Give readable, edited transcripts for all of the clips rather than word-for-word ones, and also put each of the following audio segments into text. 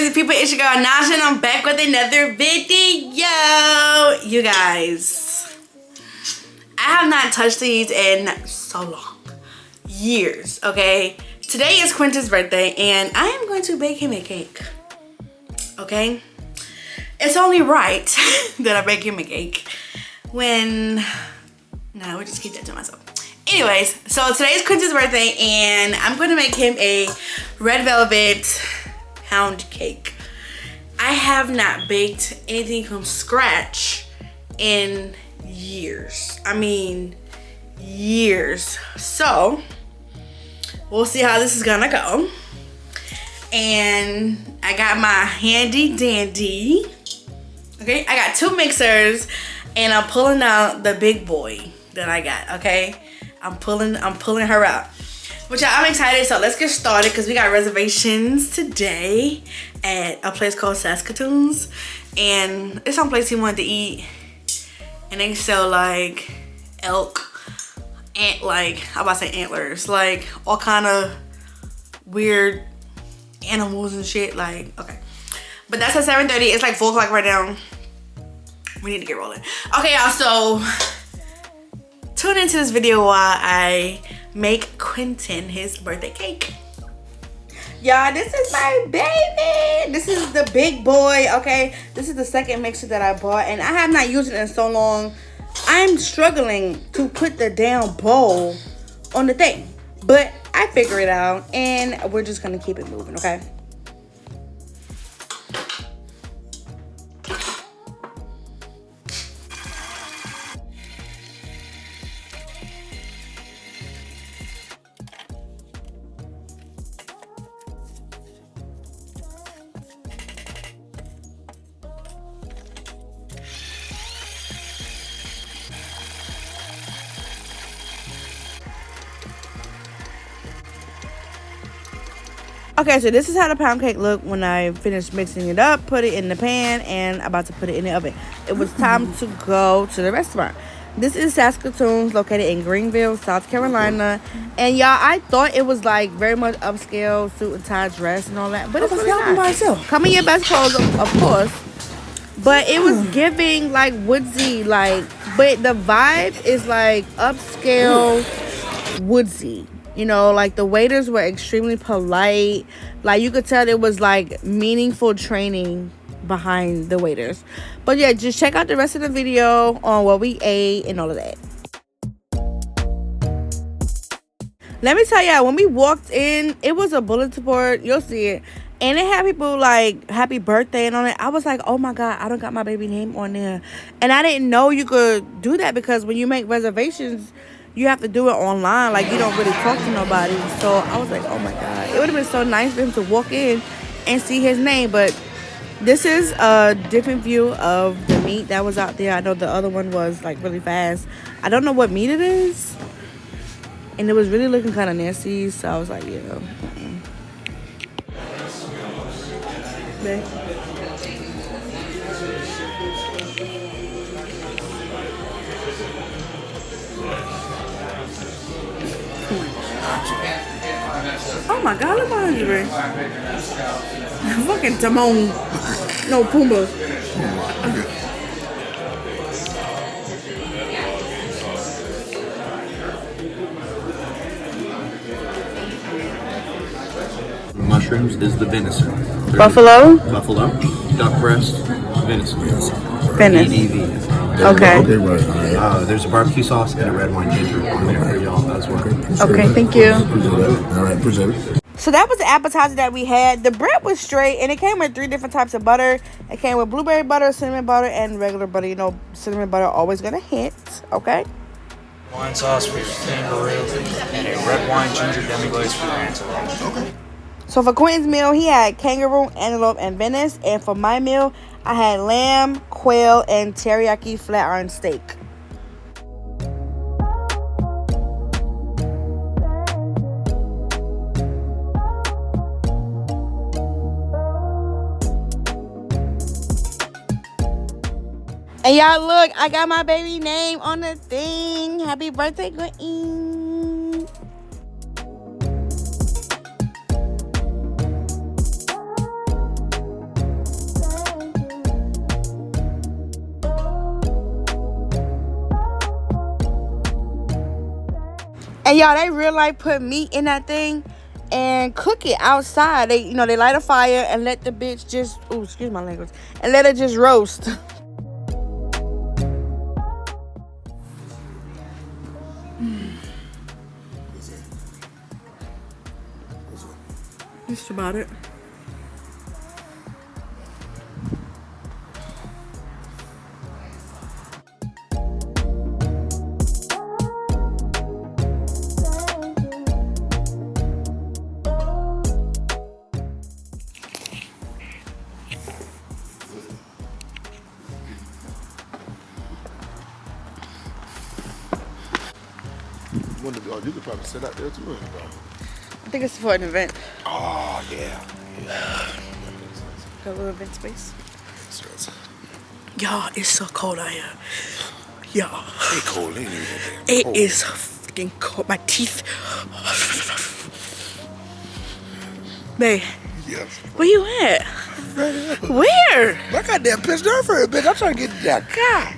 beautiful people, it's your girl Nasha, and I'm back with another video. You guys, I have not touched these in so long. Years, okay? Today is Quentin's birthday, and I am going to bake him a cake. Okay? It's only right that I bake him a cake when... No, we'll just keep that to myself. Anyways, so today's Quentin's birthday, and I'm going to make him a red velvet pound cake. I have not baked anything from scratch in years. I mean, years. So, we'll see how this is gonna go. And I got my handy dandy. Okay, I got two mixers, and I'm pulling out the big boy that I got. Okay, I'm pulling her out. But yeah, I'm excited, so let's get started because we got reservations today at a place called Saskatoons, and it's some place he wanted to eat, and they sell like elk, I'm about to say antlers, like all kind of weird animals and shit. Like, okay, but that's at 7:30. It's like 4 o'clock right now. We need to get rolling. Okay, y'all, so tune into this video while I make Quentin his birthday cake. Y'all, this is my baby. This is the big boy, okay? This is the second mixer that I bought, and I have not used it in so long. I'm struggling to put the damn bowl on the thing, but I figure it out, and we're just gonna keep it moving, okay? Okay, so this is how the pound cake looked when I finished mixing it up, put it in the pan, and about to put it in the oven. It was time to go to the restaurant. This is Saskatoons, located in Greenville, South Carolina. And y'all, I thought it was like very much upscale, suit and tie dress and all that, but it's really not. Come in your best clothes, of course. But it was giving like woodsy, like, but the vibe is like upscale woodsy. You know, like the waiters were extremely polite. Like you could tell there was like meaningful training behind the waiters. But yeah, just check out the rest of the video on what we ate and all of that. Let me tell y'all, when we walked in, it was a bulletin board. You'll see it. And it had people like happy birthday and on it. I was like, oh my God, I don't got my baby name on there. And I didn't know you could do that because when you make reservations, you have to do it online. Like, you don't really talk to nobody. So I was like, oh my God. It would have been so nice for him to walk in and see his name. But this is a different view of the meat that was out there. I know the other one was like really fast. I don't know what meat it is. And it was really looking kind of nasty. So I was like, yeah. Babe. Oh my God, look behind you, Ray. Fucking Timon. No, Pumbaa. Mushrooms is the venison. Buffalo? Buffalo, duck breast, venison. Venison. Okay. Okay, right. There's a barbecue sauce and a red wine ginger on there for y'all as well. Okay, thank you. All right, appreciate it. So that was the appetizer that we had. The bread was straight, and it came with 3 different types of butter. It came with blueberry butter, cinnamon butter, and regular butter. You know, cinnamon butter always gonna hit, okay? Wine sauce for your kangaroo and a red wine ginger demi-glaze for your antelope. Okay. So for Quentin's meal, he had kangaroo, antelope, and venison. And for my meal, I had lamb, quail, and teriyaki flat iron steak. And y'all look, I got my baby name on the thing. Happy birthday, Quentin. And y'all, they real life put meat in that thing and cook it outside. They, they light a fire and let the bitch just, ooh, excuse my language, and let it just roast. Just about it. You could probably sit out there too. I think it's for an event. Oh, yeah. Got a little event space. Y'all, it's so cold out here. Y'all. It's cold, ain't it? It is freaking cold. My teeth. Babe. Yes. Where you at? Where? I got that pissed off for it, bitch. I'm trying to get that car.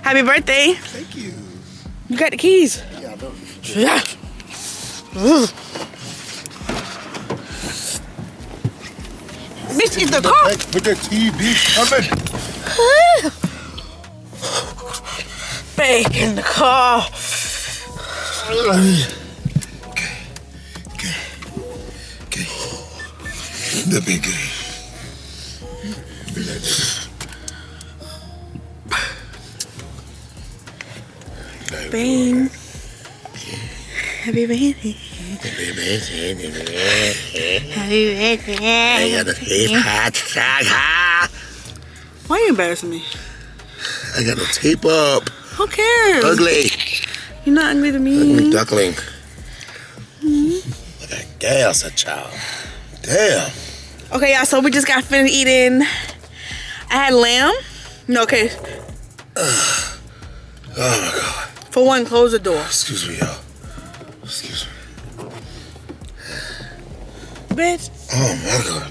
Happy birthday. Thank you. You got the keys. Yeah, I know. Yeah. Bitch, is the car. Put that TV coming. Babe, in the car. Okay. The big game. Bang. Happy birthday. Happy birthday. Happy birthday. I got a tape hot. Why are you embarrassing me? I got no tape up. Who cares? Ugly. You're not ugly to me. Ugly duckling. Look at gas, a child. Damn. Okay, y'all, so we just got finished eating. I had lamb. No, okay. Oh my God. For one, close the door. Excuse me, y'all. Excuse me. Bitch. Oh my God.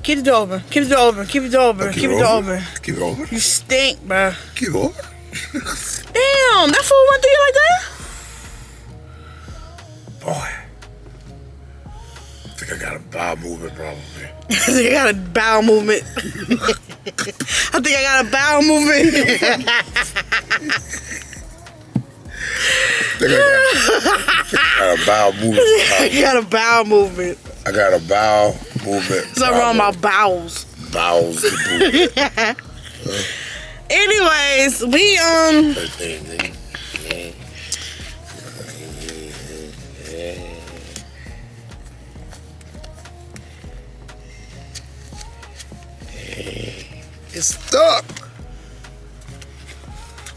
Keep the door open. Keep the door open. Keep the door open. Keep the door open. Keep it over. You stink, bruh. Keep it over. Damn, that fool went through you like that? Boy. I think I got a bowel movement probably. I think I got a bowel movement. I think I got a bowel movement. I got a bowel movement. You got a bowel movement. I got a bowel movement. Something wrong with my bowels. Bowels. Anyways, we It's stuck.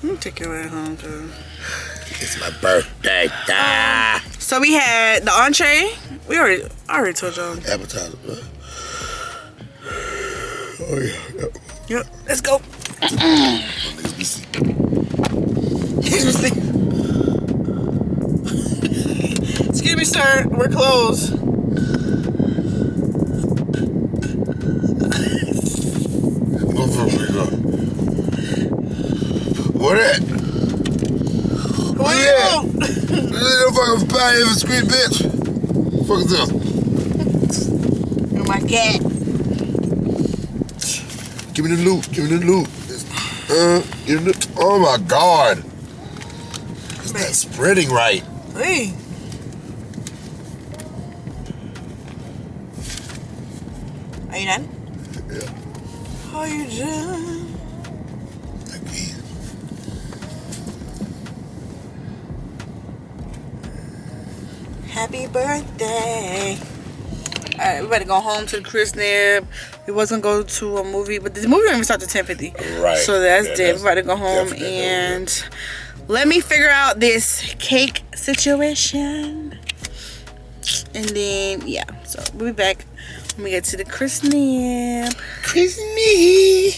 Let me take your way home too. It's my birthday. So we had the entree. I already told y'all. Appetizer. Oh yeah. Yep. Let's go. Niggas be sick. Excuse me, sir. We're closed. What that? What you want? This ain't no fucking pie in the street, bitch. Fuck is this? You're my cat. Give me the loot. Give me the loot. Give me the, oh my God. It's not spreading right. Hey. Are you done? Yeah. Are you done? Again. Happy birthday. Alright, we better go home to the Chris Nib. We wasn't going to go to a movie, but the movie don't even start at 10:50. Right. So that's yeah, dead. We better go home and let me figure out this cake situation. And then, yeah. So we'll be back when we get to the Chris Nib. Chris Nib.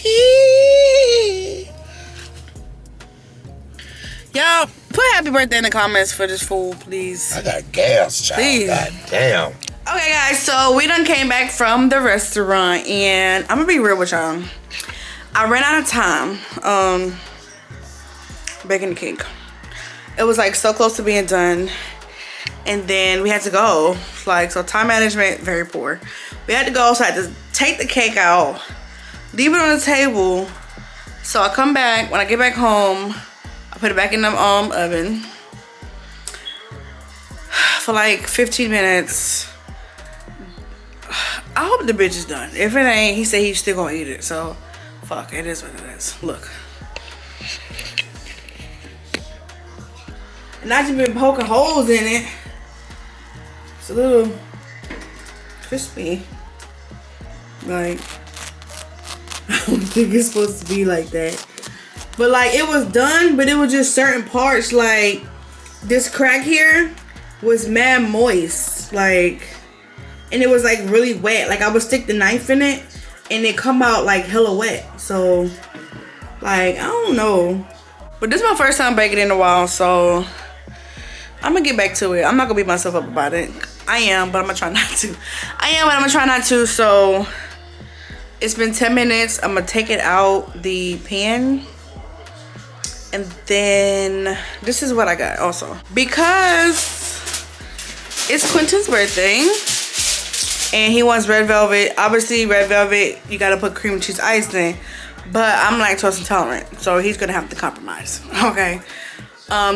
Y'all, put happy birthday in the comments for this fool, please. I got gas, child. Please. God damn. Okay, guys, so we done came back from the restaurant, and I'm gonna be real with y'all. I ran out of time baking the cake. It was like so close to being done. And then we had to go. Like, so time management, very poor. We had to go, so I had to take the cake out, leave it on the table. So I come back, when I get back home, I put it back in the oven for like 15 minutes. I hope the bitch is done. If it ain't, he said he's still gonna eat it. So, fuck, it is what it is. Look. And I just been poking holes in it. It's a little crispy. Like, I don't think it's supposed to be like that. But like, it was done, but it was just certain parts. Like, this crack here was mad moist. Like, and it was like really wet. Like, I would stick the knife in it and it come out like hella wet. So, like, I don't know. But this is my first time baking in a while, so I'm gonna get back to it. I'm not gonna beat myself up about it. I am, but I'm gonna try not to. I am, but I'm gonna try not to. So it's been 10 minutes. I'm gonna take it out the pan. And then this is what I got also. Because it's Quentin's birthday and he wants red velvet. Obviously, red velvet, you gotta put cream cheese icing. But I'm lactose intolerant, so he's gonna have to compromise. Okay.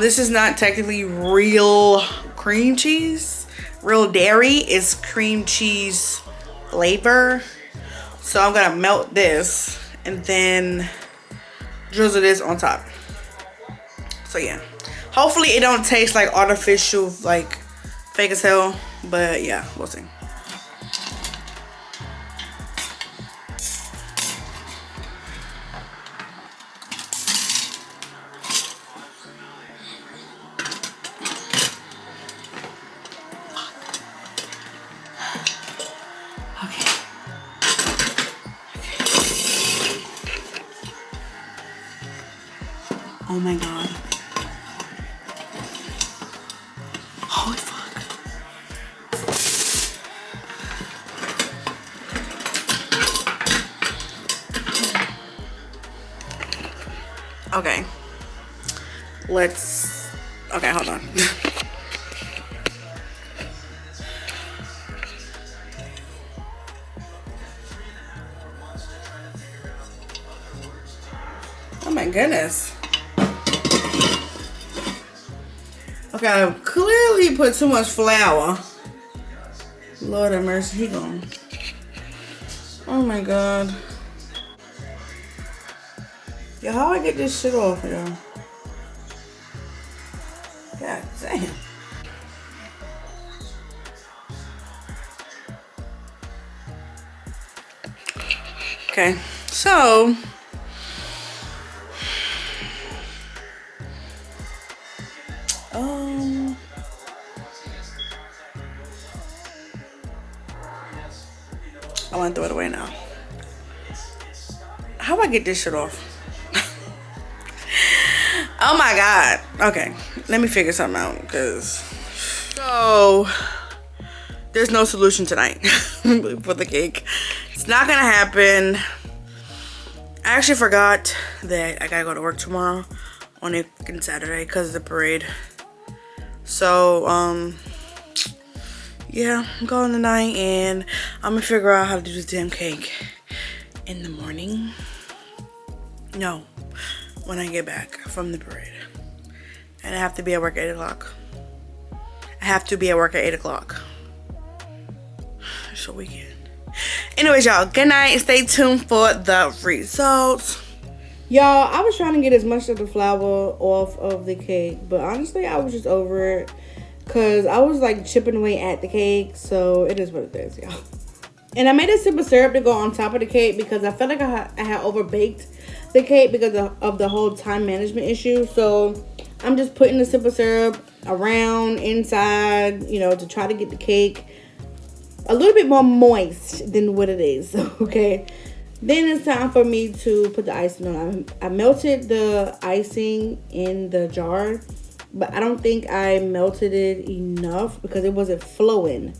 This is not technically real cream cheese. Real dairy is cream cheese flavor. So I'm gonna melt this and then drizzle this on top. So yeah, hopefully it don't taste like artificial, like fake as hell. But yeah, we'll see. Oh my god. Holy fuck. Okay. Okay, hold on. Oh my goodness. Okay, I clearly put too much flour. Lord have mercy, he gone. Oh my god. Yo, how I get this shit off, yo? God damn. Okay, so I want to throw it away now. How do I get this shit off? Oh my god. Okay, let me figure something out, because so there's no solution tonight for the cake. It's not gonna happen. I actually forgot that I gotta go to work tomorrow on a fucking Saturday because of the parade. So yeah, I'm going tonight and I'm gonna figure out how to do this damn cake in the morning. No, when I get back from the parade. And I have to be at work at 8 o'clock. I have to be at work at 8 o'clock. It's a weekend. Anyways, y'all, good night. Stay tuned for the results. Y'all, I was trying to get as much of the flour off of the cake, but honestly, I was just over it. Because I was like chipping away at the cake. So it is what it is, y'all. And I made a sip of syrup to go on top of the cake because I felt like I had overbaked the cake because of the whole time management issue. So I'm just putting the sip of syrup around, inside, you know, to try to get the cake a little bit more moist than what it is. Okay. Then it's time for me to put the icing on. I melted the icing in the jar, but I don't think I melted it enough because it wasn't flowing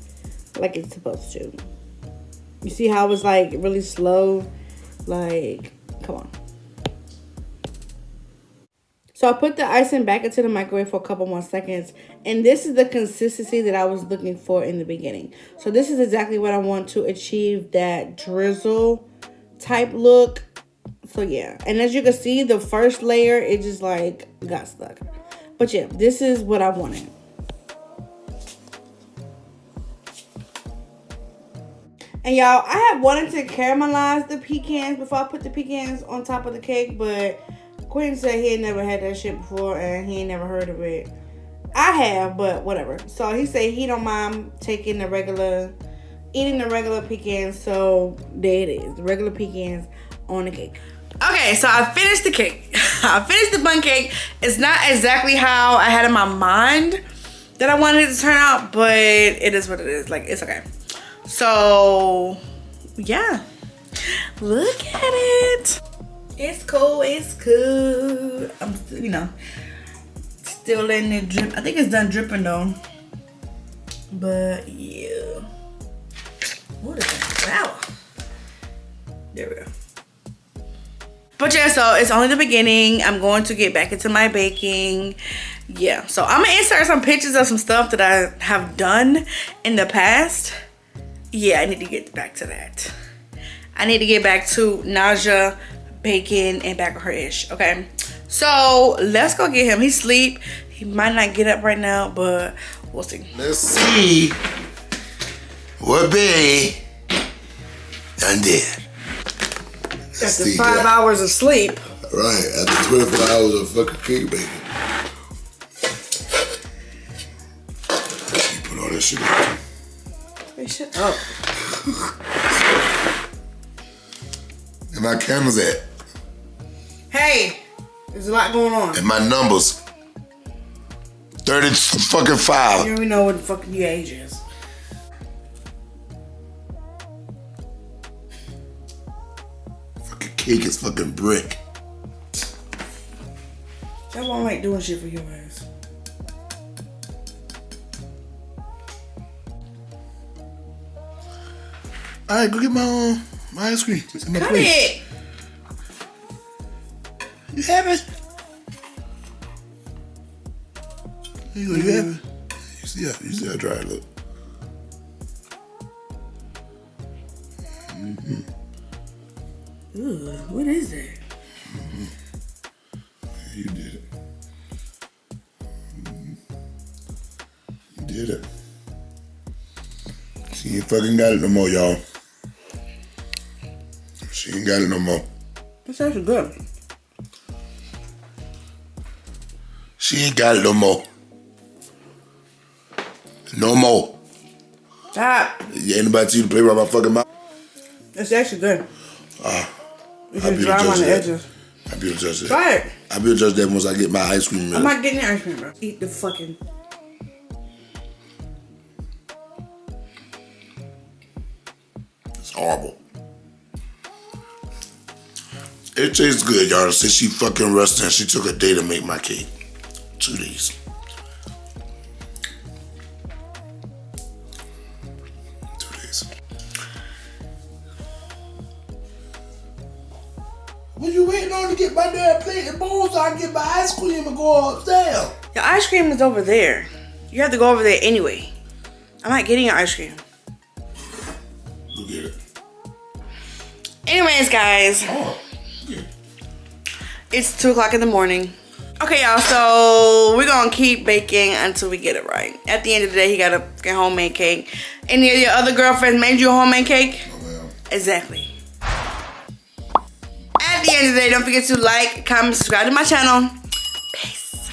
like it's supposed to. You see how it was like really slow? Like, come on. So I put the icing back into the microwave for a couple more seconds. And this is the consistency that I was looking for in the beginning. So this is exactly what I want to achieve, that drizzle type look. So yeah. And as you can see, the first layer, it just like got stuck. But yeah, this is what I wanted. And y'all, I had wanted to caramelize the pecans before I put the pecans on top of the cake. But Quentin said he had never had that shit before and he ain't never heard of it. I have, but whatever. So he said he don't mind eating the regular pecans. So there it is, the regular pecans on the cake. Okay, so I finished the cake. I finished the bun cake. It's not exactly how I had in my mind that I wanted it to turn out, but it is what it is. Like, it's okay. So yeah, look at it. It's cool, it's cool. I'm still, you know, still letting it drip. I think it's done dripping though. But yeah. What is that? Wow. There we go. But yeah, so it's only the beginning. I'm going to get back into my baking. Yeah, so I'm gonna insert some pictures of some stuff that I have done in the past. Yeah, I need to get back to that. I need to get back to Naja baking and back with her ish. Okay, so let's go get him. He's asleep. He might not get up right now, but we'll see. Let's see what Bay done did. After 5 hours of sleep. Right, after 24 hours of fucking cake baking. You put all that shit in. Hey, shut up. And my candles at? Hey, there's a lot going on. And my numbers. 30 fucking 5. You don't even know what the fucking your age is. Fucking cake is fucking brick. That's why I like doing shit for your ass. Alright, go get my ice cream. My Come plate. here. You have it? Here you go, you have it? You see how dry it look. Ooh, what is that? You did it. You did it. She ain't fucking got it no more, y'all. She ain't got it no more. That's actually good. She ain't got it no more. No more. Stop. Ain't nobody tell you to play around my fucking mouth. It's actually good. You I'll can be dry able on to the judge that. edges. I'll be able to judge that. Try it. I'll be able to judge that once I get my ice cream I'm milk. not getting the ice cream, bro. Eat the fucking... It's horrible. It tastes good, y'all. Since she fucking rushed and she took a day to make my cake. 2 days. 2 days. What you waiting on to get my damn plate and bowl so I can get my ice cream and go upstairs? Your ice cream is over there. You have to go over there anyway. I'm not getting your ice cream. Go get it. Anyways, guys. Oh, yeah. It's 2 o'clock in the morning. Okay, y'all, so we're gonna keep baking until we get it right. At the end of the day, he got a homemade cake. Any of your other girlfriends made you a homemade cake? Oh, well. Exactly. At the end of the day, don't forget to like, comment, subscribe to my channel. Peace.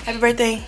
Happy birthday.